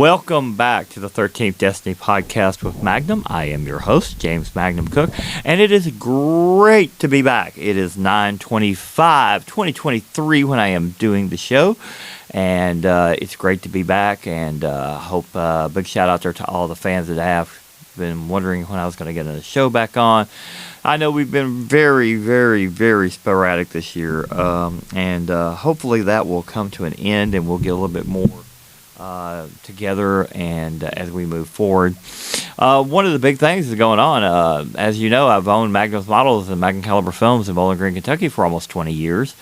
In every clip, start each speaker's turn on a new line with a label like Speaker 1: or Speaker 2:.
Speaker 1: Welcome back to the 13th Destiny podcast with Magnum. I am your host, James Magnum Cook, and it is great to be back. It is 9/25/2023 when I am doing the show, and it's great to be back, and hope big shout out there to all the fans that have been wondering when I was going to get the show back on. I know we've been very, very, very sporadic this year, and hopefully that will come to an end, and we'll get a little bit more together and as we move forward. One of the big things is going on. As you know, I've owned Magnum's models and Magnum Caliber films in Bowling Green, Kentucky for almost 20 years.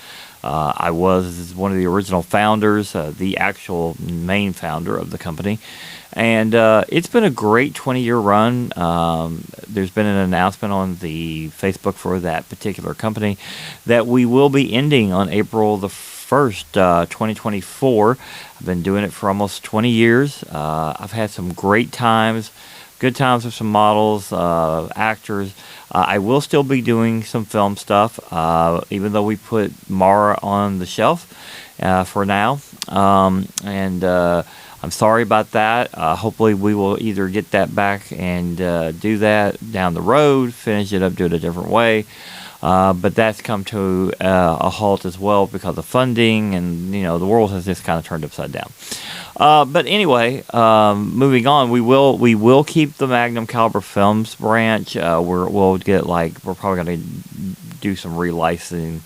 Speaker 1: I was one of the original founders, the actual main founder of the company. And it's been a great 20-year run. There's been an announcement on the Facebook for that particular company that we will be ending on April the 1st, 2024. I've been doing it for almost 20 years. I've had some great times, good times with some models, actors. I will still be doing some film stuff, even though we put Mara on the shelf for now. And I'm sorry about that. Hopefully we will either get that back and do that down the road, finish it up, do it a different way. But that's come to a halt as well because of funding, and the world has just kind of turned upside down. But anyway, moving on, we will keep the Magnum Caliber Films branch. We're probably going to do some relicensing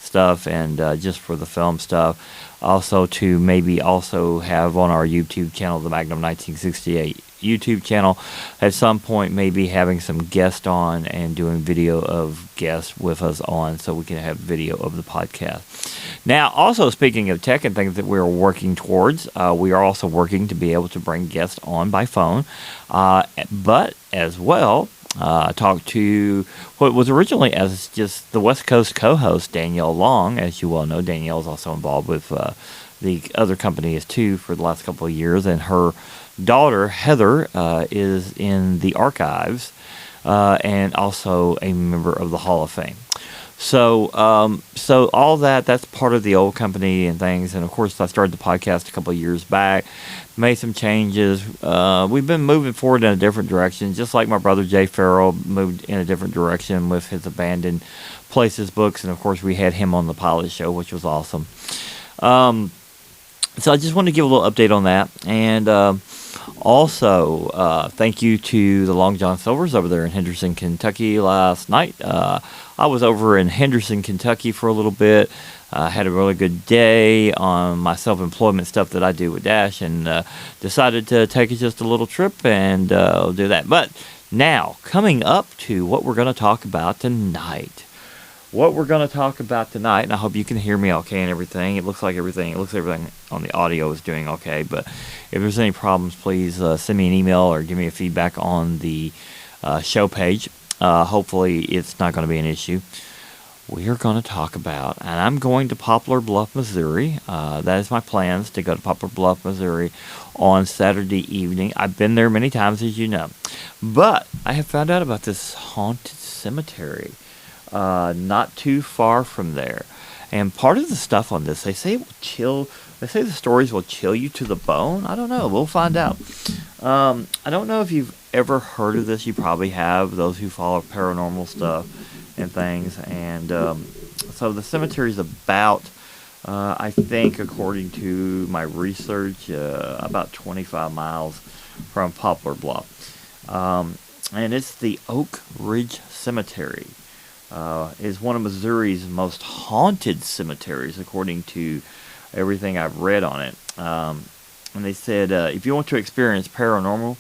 Speaker 1: stuff and just for the film stuff. Also to maybe also have on our YouTube channel, the Magnum 1968 YouTube channel, at some point maybe having some guests on and doing video of guests with us on so we can have video of the podcast. Now, also speaking of tech and things that we're working towards, we are also working to be able to bring guests on by phone, but as well talk to what was originally as just the West Coast co-host, Danielle Long. As you well know, Danielle is also involved with the other company as too for the last couple of years, and her daughter, Heather, is in the archives and also a member of the Hall of Fame. So all that's part of the old company and things. And, of course, I started the podcast a couple of years back, made some changes. We've been moving forward in a different direction, just like my brother Jay Farrell moved in a different direction with his Abandoned Places books. And, of course, we had him on the pilot show, which was awesome. So I just wanted to give a little update on that. And also, thank you to the Long John Silvers over there in Henderson, Kentucky last night. I was over in Henderson, Kentucky for a little bit. Had a really good day on my self-employment stuff that I do with Dash, and decided to take just a little trip and do that. But now, coming up to what we're going to talk about tonight. And I hope you can hear me okay and everything. It looks like everything on the audio is doing okay. But if there's any problems, please send me an email or give me a feedback on the show page. Hopefully it's not going to be an issue. We are going to talk about, and I'm going to Poplar Bluff, Missouri. That is my plans, to go to Poplar Bluff, Missouri on Saturday evening. I've been there many times, as you know. But I have found out about this haunted cemetery not too far from there. And part of the stuff on this, they say the stories will chill you to the bone. I don't know. We'll find out. I don't know if you've ever heard of this. You probably have, those who follow paranormal stuff and things. And so the cemetery is about, I think, according to my research, about 25 miles from Poplar Bluff. And it's the Oak Ridge Cemetery. Is one of Missouri's most haunted cemeteries, according to everything I've read on it. And they said if you want to experience paranormal,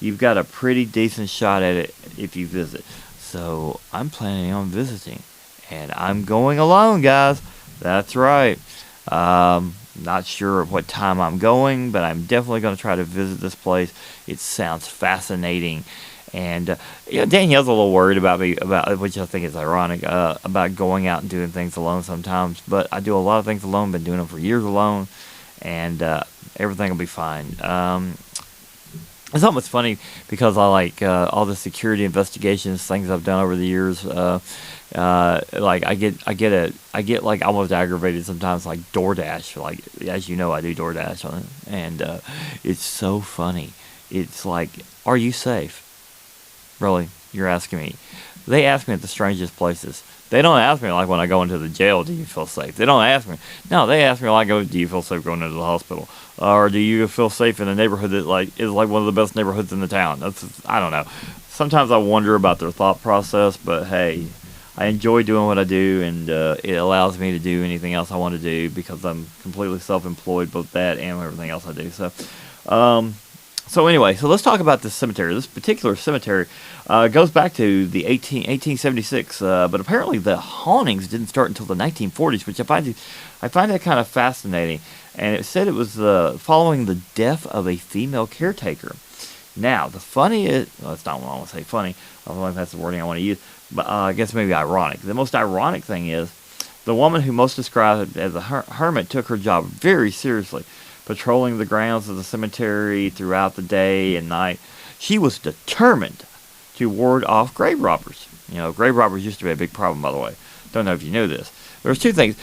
Speaker 1: you've got a pretty decent shot at it if you visit. So I'm planning on visiting, and I'm going alone, guys. That's right. Not sure at what time I'm going, but I'm definitely going to try to visit this place. It sounds fascinating. And Danielle's a little worried about me, which I think is ironic, about going out and doing things alone sometimes. But I do a lot of things alone, been doing them for years alone, and everything will be fine. It's almost funny because I like all the security investigations things I've done over the years. Like I get like almost aggravated sometimes, like DoorDash. Like as you know, I do DoorDash on it, and it's so funny. It's like, are you safe? Really, you're asking me. They ask me at the strangest places. They don't ask me like when I go into the jail, do you feel safe? They don't ask me. No, they ask me like, do you feel safe going into the hospital, or do you feel safe in a neighborhood that like is like one of the best neighborhoods in the town? That's I don't know. Sometimes I wonder about their thought process, but hey, I enjoy doing what I do, and it allows me to do anything else I want to do because I'm completely self-employed, both that and everything else I do. Um, so anyway, so let's talk about this cemetery. This particular cemetery goes back to the 1876, but apparently the hauntings didn't start until the 1940s, which I find that kind of fascinating. And it said it was following the death of a female caretaker. Now, the funny is, well, that's not what I want to say funny. I don't know if that's the wording I want to use, but I guess maybe ironic. The most ironic thing is the woman who most described as a hermit took her job very seriously, patrolling the grounds of the cemetery throughout the day and night. She was determined to ward off grave robbers. You know, grave robbers used to be a big problem, by the way. Don't know if you knew this. There's two things.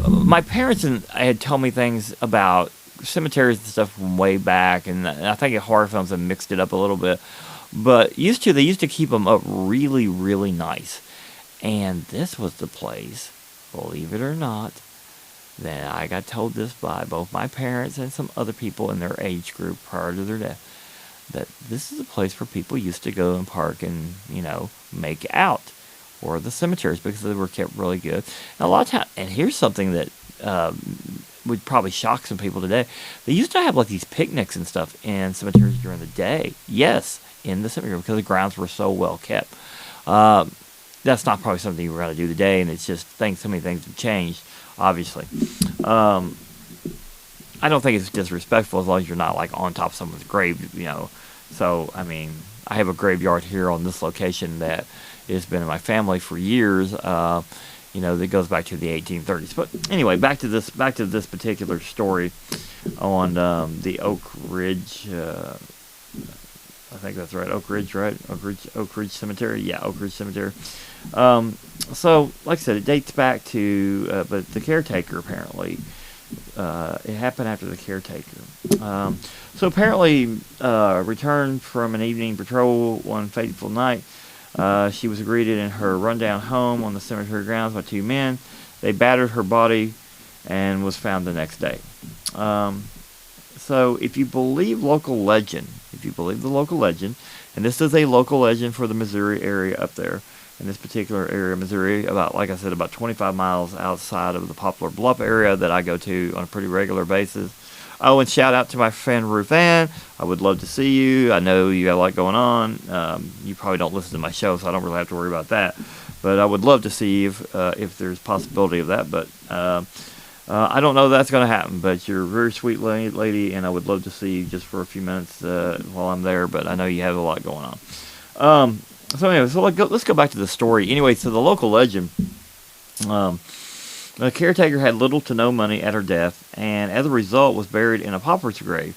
Speaker 1: My parents and I had told me things about cemeteries and stuff from way back, and I think horror films have mixed it up a little bit. But they used to keep them up really, really nice. And this was the place, believe it or not, that I got told this by both my parents and some other people in their age group prior to their death, that this is a place where people used to go and park and, make out, or the cemeteries, because they were kept really good. And a lot of times, and here's something that would probably shock some people today. They used to have like these picnics and stuff in cemeteries during the day. Yes, in the cemetery, because the grounds were so well kept. That's not probably something you're going to do today, and it's just so many things have changed, obviously. I don't think it's disrespectful as long as you're not like on top of someone's grave. So, I mean, I have a graveyard here on this location that has been in my family for years. That goes back to the 1830s. But anyway, back to this particular story on the Oak Ridge. I think that's right, Oak Ridge, right? Oak Ridge Cemetery. Yeah, Oak Ridge Cemetery. So, like I said, it dates back to, but the caretaker apparently. It happened after the caretaker. So apparently, returned from an evening patrol one fateful night. She was greeted in her rundown home on the cemetery grounds by two men. They battered her body and was found the next day. So if you believe the local legend, and this is a local legend for the Missouri area up there, in this particular area of Missouri, like I said, about 25 miles outside of the Poplar Bluff area that I go to on a pretty regular basis. Oh, and shout out to my friend Ruth Ann. I would love to see you. I know you have a lot going on. You probably don't listen to my show, so I don't really have to worry about that. But I would love to see you if there's possibility of that. But I don't know that's going to happen. But you're a very sweet lady, and I would love to see you just for a few minutes while I'm there. But I know you have a lot going on. So anyway, let's go back to the story. Anyway, so the local legend, the caretaker had little to no money at her death, and as a result was buried in a pauper's grave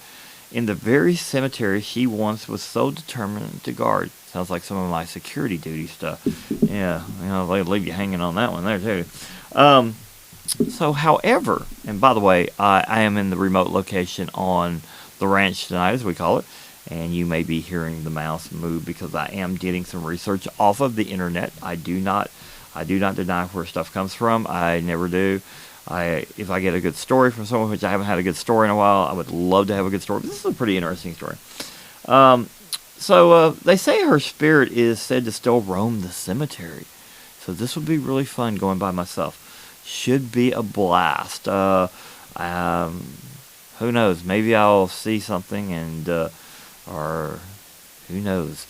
Speaker 1: in the very cemetery she once was so determined to guard. Sounds like some of my security duty stuff. Yeah, they leave you hanging on that one there too. So, however, and by the way, I am in the remote location on the ranch tonight, as we call it. And you may be hearing the mouse move because I am getting some research off of the internet. I do not deny where stuff comes from. I never do. If I get a good story from someone, which I haven't had a good story in a while, I would love to have a good story. This is a pretty interesting story. So they say her spirit is said to still roam the cemetery. So this would be really fun going by myself. Should be a blast. Who knows? Maybe I'll see something and. Or who knows?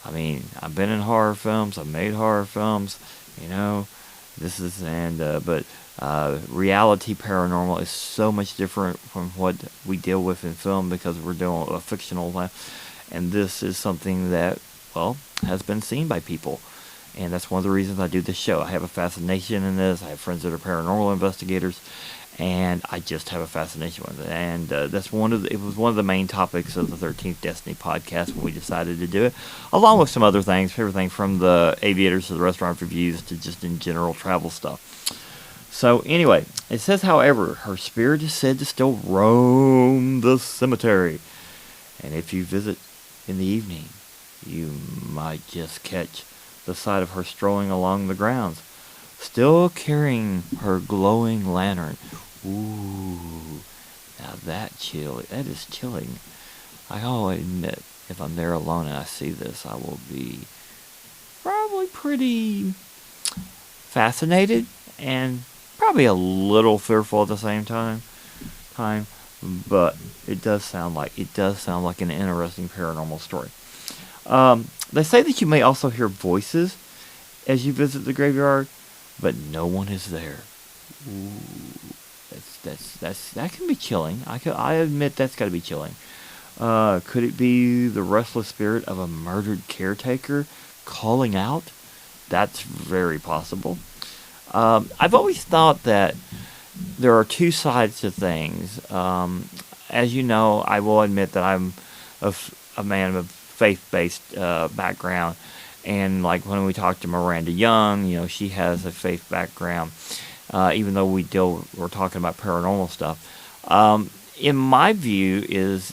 Speaker 1: I mean, I've been in horror films. I've made horror films. But reality paranormal is so much different from what we deal with in film because we're doing a fictional life. And this is something that, has been seen by people. And that's one of the reasons I do this show. I have a fascination in this. I have friends that are paranormal investigators. and I just have a fascination with it. And that's it was one of the main topics of the 13th Destiny podcast when we decided to do it, along with some other things, everything from the aviators to the restaurant reviews to just in general travel stuff. So anyway, it says, however, her spirit is said to still roam the cemetery, and if you visit in the evening, you might just catch the sight of her strolling along the grounds, still carrying her glowing lantern. Ooh, now that is chilling. I'll admit, if I'm there alone and I see this, I will be probably pretty fascinated and probably a little fearful at the same time. But it does sound like an interesting paranormal story. They say that you may also hear voices as you visit the graveyard, but no one is there. Ooh, that can be chilling. I admit that's got to be chilling. Could it be the restless spirit of a murdered caretaker calling out? That's very possible. I've always thought that there are two sides to things. As you know, I will admit that I'm a man of faith-based background, and like when we talked to Miranda Young, she has a faith background. Even though we're talking about paranormal stuff. In my view, is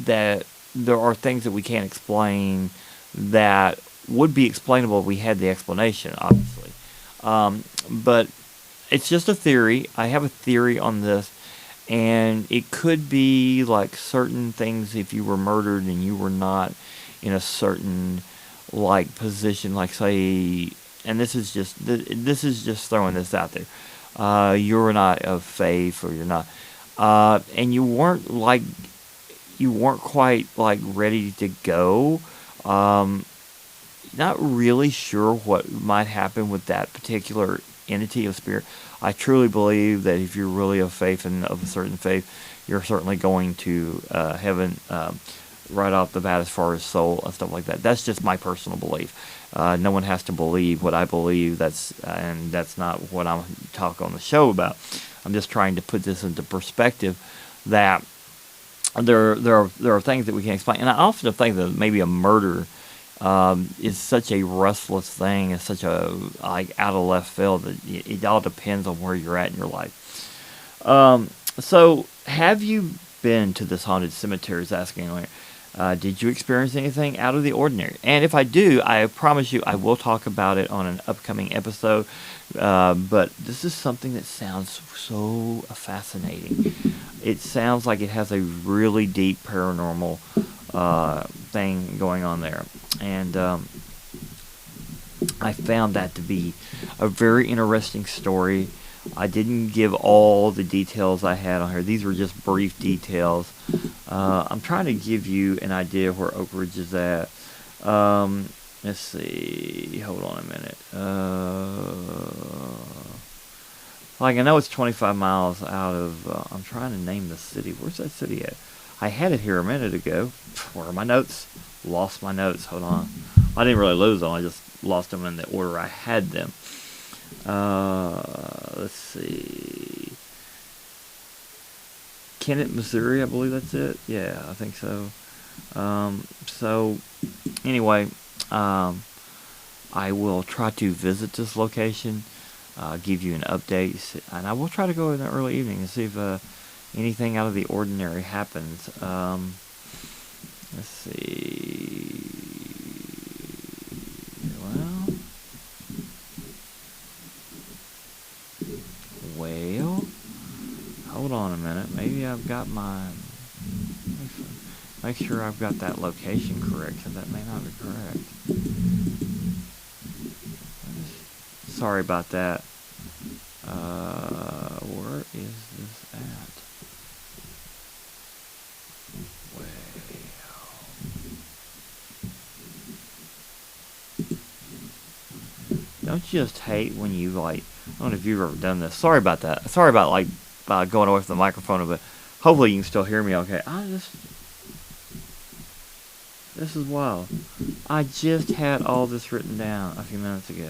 Speaker 1: that there are things that we can't explain that would be explainable if we had the explanation, obviously. But it's just a theory. I have a theory on this, and it could be like certain things if you were murdered and you were not in a certain like position, like say, and this is just throwing this out there. You're not of faith, or you're not, and you weren't quite like ready to go. Not really sure what might happen with that particular entity of spirit. I truly believe that if you're really of faith and of a certain faith, you're certainly going to heaven right off the bat as far as soul and stuff like that. That's just my personal belief. No one has to believe what I believe. That's not what I'm talking on the show about. I'm just trying to put this into perspective that there are things that we can't explain. And I often think that maybe a murder is such a restless thing, it's such a like out of left field that it all depends on where you're at in your life. So have you been to this haunted cemetery? Is asking. Did you experience anything out of the ordinary? And if I do, I promise you I will talk about it on an upcoming episode. But this is something that sounds so fascinating. It sounds like it has a really deep paranormal thing going on there. And I found that to be a very interesting story. I didn't give all the details I had on here. These were just brief details. I'm trying to give you an idea of where Oak Ridge is at. Let's see. Hold on a minute. Like, I know it's 25 miles out of... I'm trying to name the city. Where's that city at? I had it here a minute ago. Where are my notes? Lost my notes. Hold on. I didn't really lose them. I just lost them in the order I had them. Let's see. Kennett, Missouri, I believe that's it. Yeah, I think so. So, anyway, I will try to visit this location, give you an update, and I will try to go in the early evening and see if anything out of the ordinary happens. Let's see. Well, hold on a minute. Maybe I've got make sure I've got that location correct, because that may not be correct. Sorry about that. Where is this at? Don't you just hate when you like... I don't know if you've ever done this. Sorry about that. Sorry about going away from the microphone, but hopefully you can still hear me okay. This is wild. I just had all this written down a few minutes ago.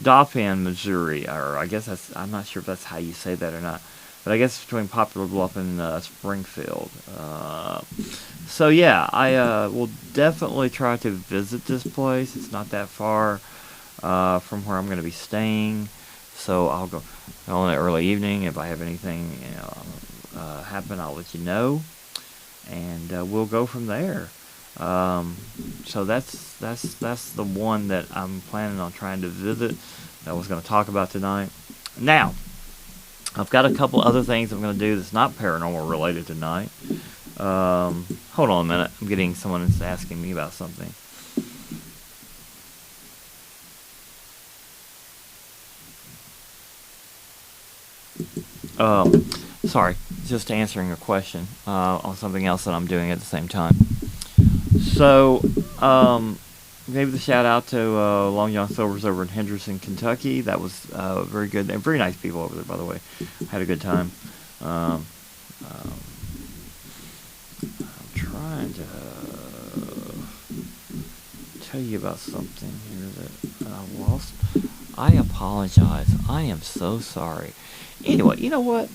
Speaker 1: Dauphin, Missouri, or I guess I'm not sure if that's how you say that or not, but I guess it's between Poplar Bluff and Springfield. So yeah, I will definitely try to visit this place. It's not that far from where I'm going to be staying, so I'll go in the early evening. If I have anything happen, I'll let you know, and we'll go from there. So that's the one that I'm planning on trying to visit. That I was going to talk about tonight. Now, I've got a couple other things I'm going to do that's not paranormal related tonight. Hold on a minute. I'm getting someone that's asking me about something. Sorry, just answering a question on something else that I'm doing at the same time. So, gave the shout out to Long John Silver's over in Henderson, Kentucky. That was very good. And very nice people over there, by the way. Had a good time. I'm trying to tell you about something here that I lost. I apologize. I am so sorry. Anyway, you know what?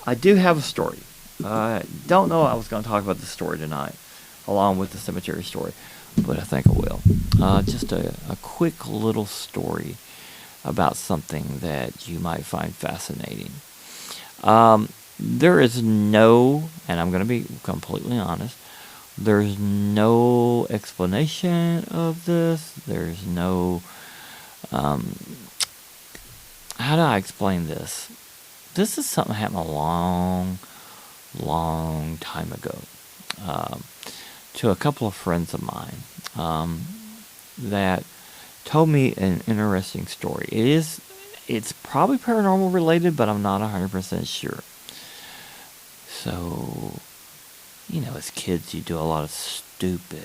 Speaker 1: I do have a story. I don't know I was going to talk about this story tonight, along with the cemetery story, but I think I will. Just a quick little story about something that you might find fascinating. There is no, and I'm going to be completely honest, there's no explanation of this. There's no, how do I explain this? This is something that happened a long time ago to a couple of friends of mine that told me an interesting story. It's probably paranormal related, but I'm not 100% sure. So, as kids, you do a lot of stupid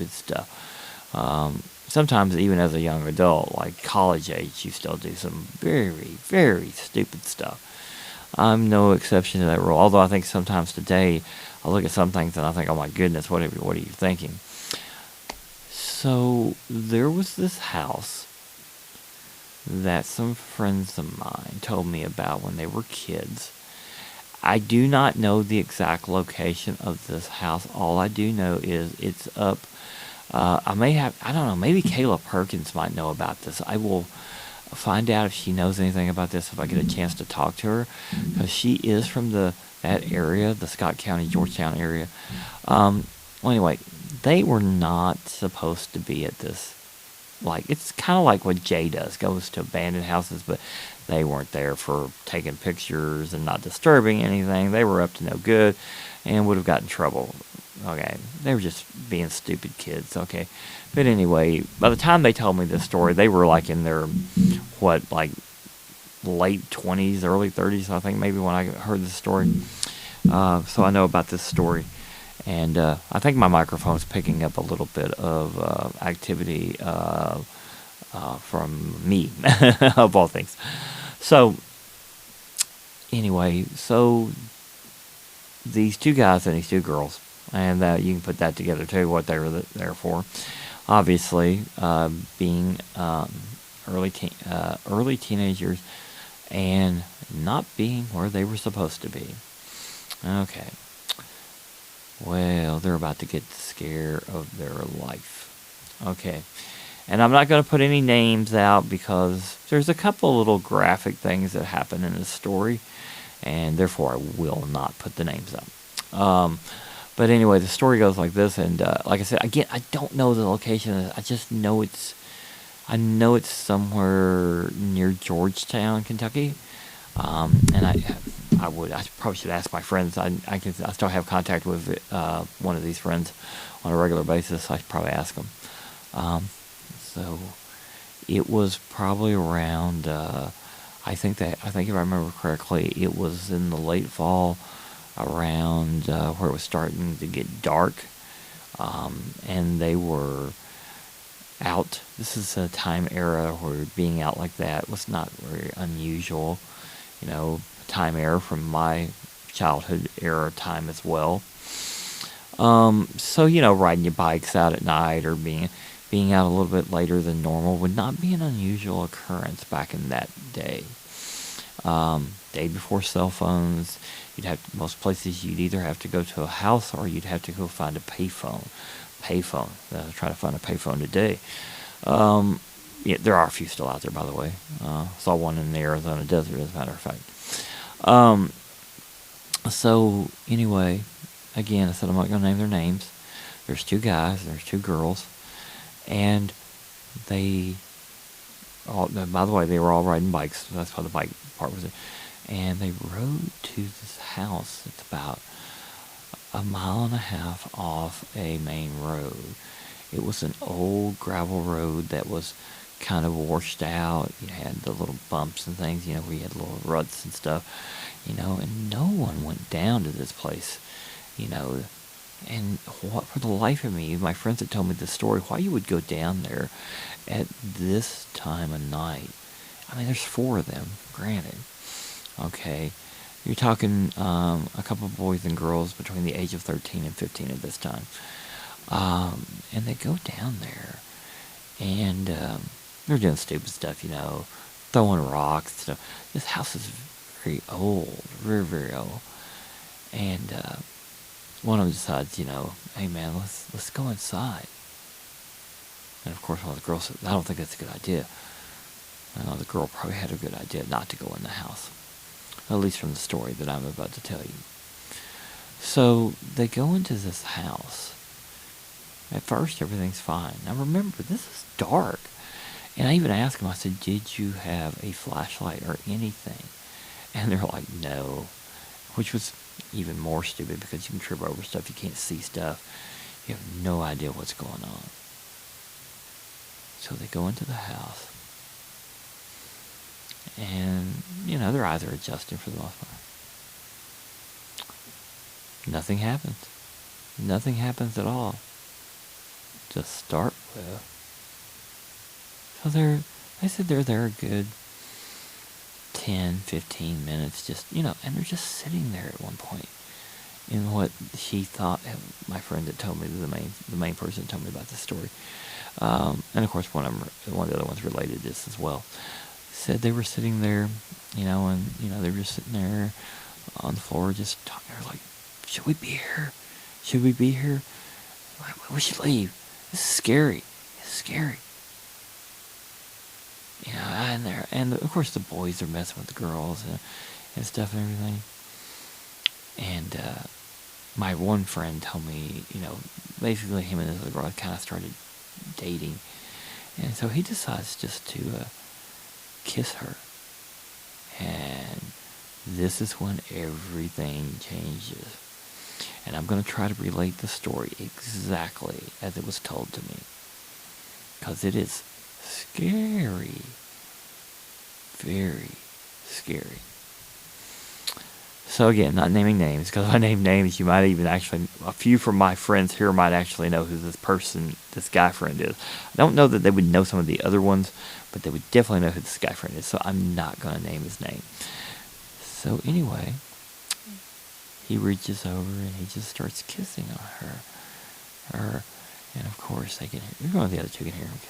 Speaker 1: stuff. Sometimes even as a young adult, like college age, you still do some very, very stupid stuff. I'm no exception to that rule. Although I think sometimes today, I look at some things and I think, oh my goodness, what are you thinking? So there was this house that some friends of mine told me about when they were kids. I do not know the exact location of this house. All I do know is it's up. I don't know, maybe Kayla Perkins might know about this. I will find out if she knows anything about this if I get a chance to talk to her, because she is from that area, the Scott County, Georgetown area. Well, anyway, they were not supposed to be at this. Like, it's kind of like what Jay does, goes to abandoned houses, but they weren't there for taking pictures and not disturbing anything. They were up to no good and would have gotten in trouble. Okay, they were just being stupid kids. Okay, but anyway, by the time they told me this story, they were like in their late 20s, early 30s, I think, maybe, when I heard this story. So I know about this story, and I think my microphone's picking up a little bit of activity from me, of all things. So anyway, these two guys and these two girls, and you can put that together too, what they were there for. Obviously, being early teenagers and not being where they were supposed to be. Okay. Well, they're about to get the scare of their life. Okay. And I'm not going to put any names out because there's a couple little graphic things that happen in this story, and therefore I will not put the names up. But anyway, the story goes like this, and like I said, again, I don't know the location. I just know it's somewhere near Georgetown, Kentucky. And I probably should ask my friends. I still have contact with one of these friends on a regular basis. I should probably ask them. So it was probably around. I think if I remember correctly, it was in the late fall, around where it was starting to get dark, and they were out. This is a time era where being out like that was not very unusual. Time era from my childhood era time as well. So riding your bikes out at night or being being out a little bit later than normal would not be an unusual occurrence back in that day. Day before cell phones, most places you'd either have to go to a house or you'd have to go find a payphone. Try to find a payphone today. Yeah, there are a few still out there, by the way. Saw one in the Arizona desert, as a matter of fact. So anyway, again, I said I'm not going to name their names. There's 2 guys, there's 2 girls, and by the way, they were all riding bikes. So that's why the bike part was it. And they rode to this house that's about a mile and a half off a main road. It was an old gravel road that was kind of washed out. You had the little bumps and things, where you had little ruts and stuff, and no one went down to this place, and what, for the life of me, my friends had told me this story, why you would go down there at this time of night. I mean, there's 4 of them, granted. Okay, you're talking a couple of boys and girls between the age of 13 and 15 at this time. And they go down there, and they're doing stupid stuff, throwing rocks and stuff. This house is very old, very, very old. And one of them decides, hey man, let's go inside. And of course, one of the girls said, I don't think that's a good idea. The girl probably had a good idea not to go in the house, at least from the story that I'm about to tell you. So they go into this house. At first, everything's fine. Now remember, this is dark. And I even asked them, I said, did you have a flashlight or anything? And they're like, no. Which was even more stupid because you can trip over stuff. You can't see stuff. You have no idea what's going on. So they go into the house. And, their eyes are adjusting for the most part. Nothing happens. Nothing happens at all. To start with. So they said they're there a good 10, 15 minutes, and they're just sitting there at one point in what she thought, my friend that told me, the main person that told me about this story, and of course one of the other ones related this as well, said they were sitting there, and, they were just sitting there on the floor just talking. They were like, should we be here? Should we be here? We should leave. This is scary. It's scary. And of course the boys are messing with the girls and stuff and everything. And my one friend told me, basically him and this other girl kind of started dating. And so he decides just to kiss her. And this is when everything changes. And I'm going to try to relate the story exactly as it was told to me. Because it is scary. Very scary. So again, not naming names, because if I name names, you might even actually, a few from my friends here might actually know who this guy friend is. I don't know that they would know some of the other ones, but they would definitely know who this guy friend is, so I'm not going to name his name. So anyway, he reaches over and he just starts kissing on her, and of course they can hear, one of the other 2 can hear him,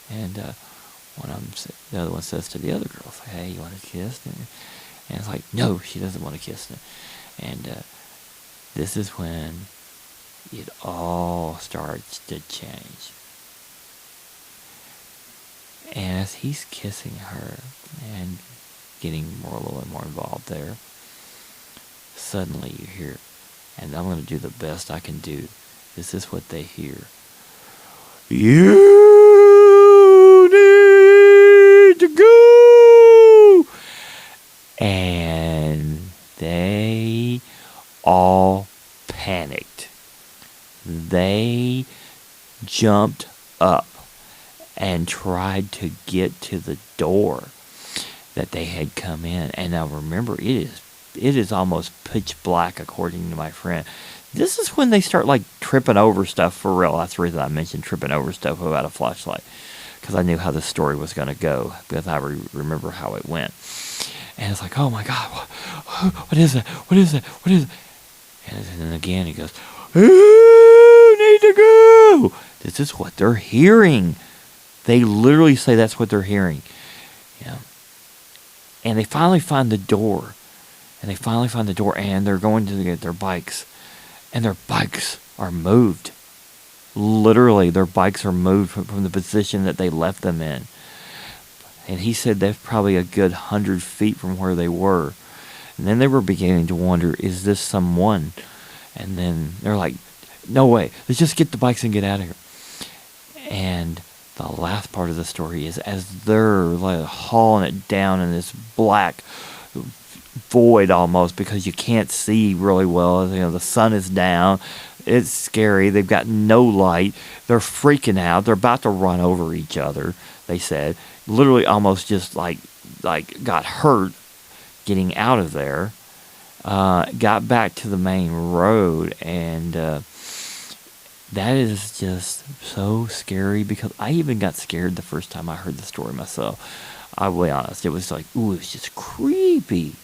Speaker 1: and the other one says to the other girl, hey, you want to kiss? And it's like, no, she doesn't want to kiss him. And this is when it all starts to change. And as he's kissing her and getting a little bit more involved there, suddenly you hear, and I'm going to do the best I can do. This is what they hear. You need to go! And they all panicked. They jumped up and tried to get to the door that they had come in. And now remember, it is almost pitch black, according to my friend. This is when they start tripping over stuff for real. That's the reason I mentioned tripping over stuff without a flashlight, because I knew how the story was going to go, because I remember how it went. And it's like, oh my God, what is that? What is that? What is it? And then again he goes, you need to go. This this is what they're hearing. They literally say that's what they're hearing. And they finally find the door. And they're going to get their bikes. And their bikes are moved. Literally, their bikes are moved from the position that they left them in. And he said that's probably a good 100 feet from where they were. And then they were beginning to wonder, is this someone? And then they're like, no way, let's just get the bikes and get out of here. And the last part of the story is as they're like hauling it down in this black void almost, because you can't see really well. The sun is down. It's scary. They've got no light. They're freaking out. They're about to run over each other, they said. Literally almost just like got hurt getting out of there. Got back to the main road, and that is just so scary, because I even got scared the first time I heard the story myself. I'll be honest. It was like, ooh, it was just creepy.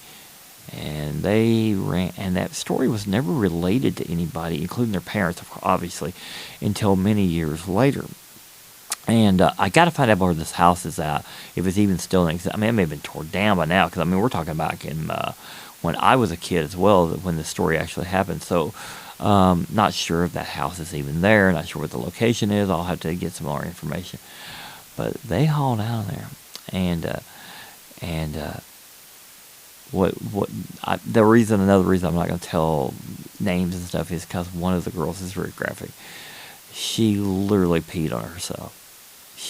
Speaker 1: And they ran, and that story was never related to anybody, including their parents, obviously, until many years later. And I got to find out where this house is at, if it's even still in existence. I mean, it may have been torn down by now, because, we're talking about when I was a kid as well, when the story actually happened. So, not sure if that house is even there, not sure what the location is. I'll have to get some more information. But they hauled out of there. Another reason I'm not going to tell names and stuff is because one of the girls is very graphic. She literally peed on herself.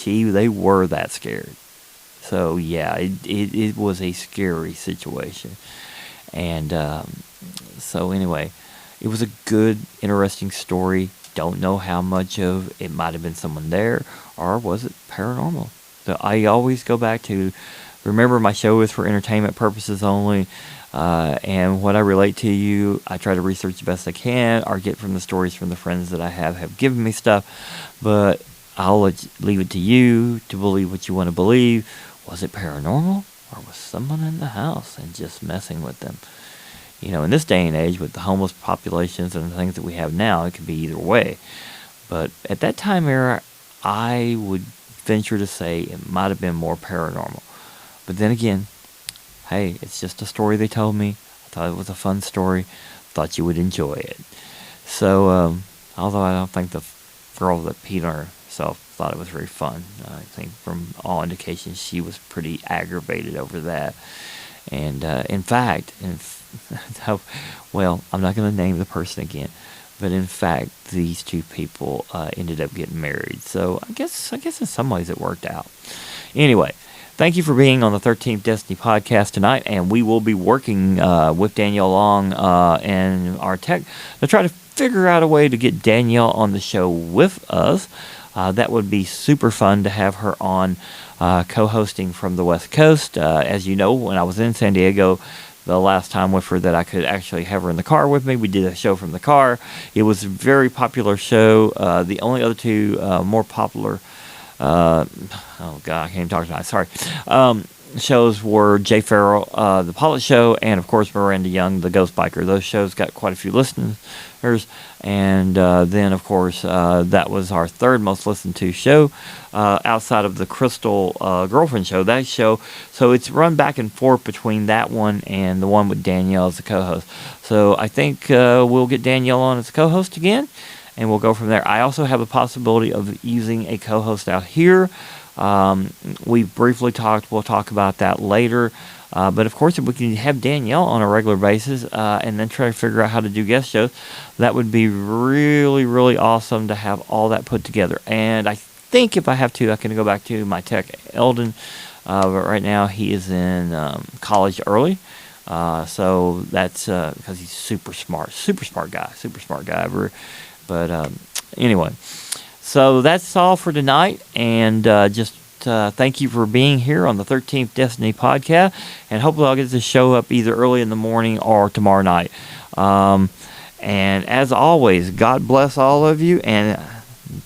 Speaker 1: They were that scared. So yeah, it was a scary situation. And so anyway, it was a good, interesting story. Don't know how much of it might have been someone there, or was it paranormal. So I always go back to, remember, my show is for entertainment purposes only, and what I relate to you, I try to research the best I can, or get from the stories from the friends that I have given me stuff, but I'll leave it to you to believe what you want to believe. Was it paranormal, or was someone in the house and just messing with them? In this day and age, with the homeless populations and the things that we have now, it could be either way. But at that time era, I would venture to say it might have been more paranormal. But then again, hey, it's just a story they told me. I thought it was a fun story. Thought you would enjoy it. So, although I don't think the girl that peed on herself thought it was very fun. I think from all indications she was pretty aggravated over that. And in fact, well, I'm not going to name the person again, but in fact, these two people ended up getting married. So I guess in some ways it worked out. Anyway, thank you for being on the 13th Destiny podcast tonight, and we will be working with Danielle Long and our tech to try to figure out a way to get Danielle on the show with us. That would be super fun to have her on co-hosting from the West Coast. As you know, when I was in San Diego the last time with her, that I could actually have her in the car with me. We did a show from the car. It was a very popular show. The only other two more popular oh God, I can't even talk tonight. Sorry. Shows were Jay Farrell, the Pilot Show, and of course Miranda Young, the Ghost Biker. Those shows got quite a few listeners, and then of course that was our third most listened to show outside of the Crystal Girlfriend Show. That show, so it's run back and forth between that one and the one with Danielle as the co-host. So I think we'll get Danielle on as a co-host again, and we'll go from there. I also have a possibility of using a co-host out here. We briefly talked, we'll talk about that later, but of course if we can have Danielle on a regular basis and then try to figure out how to do guest shows, that would be really, really awesome to have all that put together. And I think if I have to, I can go back to my tech, Eldon, but right now he is in college early, so that's because he's super smart guy, but anyway. So that's all for tonight, and just thank you for being here on the 13th Destiny podcast, and hopefully I'll get this show up either early in the morning or tomorrow night. And as always, God bless all of you, and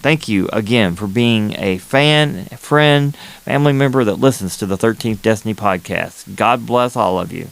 Speaker 1: thank you again for being a fan, friend, family member that listens to the 13th Destiny podcast. God bless all of you.